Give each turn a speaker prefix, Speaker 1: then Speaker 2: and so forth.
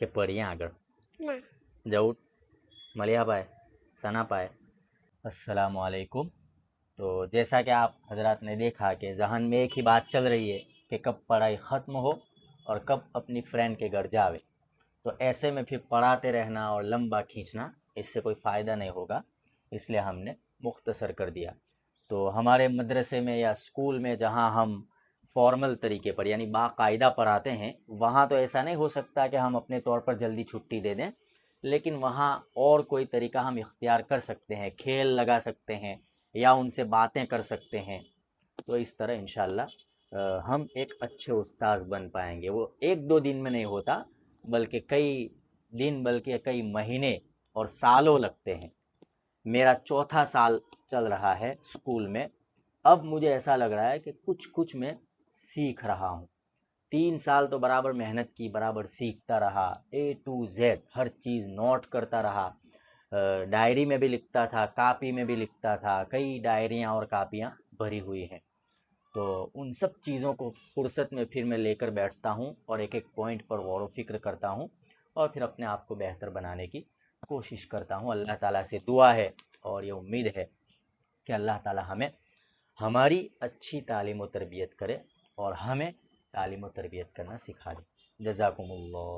Speaker 1: કે પઢીએ આગળ?
Speaker 2: ના.
Speaker 1: જવું મળ્યા ભાई सना पाए। अस्सलाम वालेकुम। तो जैसा कि आप हजरात ने देखा कि जहन में एक ही बात चल रही है कि कब पढ़ाई ख़त्म हो और कब अपनी फ्रेंड के घर जावे, तो ऐसे में फिर पढ़ाते रहना और लंबा खींचना, इससे कोई फ़ायदा नहीं होगा, इसलिए हमने मुख्तसर कर दिया। तो हमारे मदरसे में या स्कूल में जहाँ हम फॉर्मल तरीके पर यानी बाकायदा पढ़ाते हैं, वहाँ तो ऐसा नहीं हो सकता कि हम अपने तौर पर जल्दी छुट्टी दे दें, लेकिन वहाँ और कोई तरीका हम इख्तियार कर सकते हैं, खेल लगा सकते हैं या उनसे बातें कर सकते हैं। तो इस तरह इंशाअल्लाह हम एक अच्छे उस्ताद बन पाएंगे। वो एक दो दिन में नहीं होता, बल्कि कई दिन, बल्कि कई महीने और सालों लगते हैं। मेरा चौथा साल चल रहा है स्कूल में। अब मुझे ऐसा लग रहा है कि कुछ कुछ मैं सीख रहा हूँ। 3 साल तो बराबर मेहनत की, बराबर सीखता रहा, ए टू जेड हर चीज़ नोट करता रहा, डायरी में भी लिखता था, कापी में भी लिखता था, कई डायरियाँ और कापियाँ भरी हुई हैं। तो उन सब चीज़ों को फुर्सत में फिर मैं लेकर बैठता हूँ और एक एक पॉइंट पर गौर व फिक्र करता हूँ और फिर अपने आप को बेहतर बनाने की कोशिश करता हूँ। अल्लाह ताला से दुआ है और ये उम्मीद है कि अल्लाह ताला हमें हमारी अच्छी तालीम व तरबियत करे और हमें तालीम व तरबियत करना सिखा दे। जज़ाकुमुल्लाह।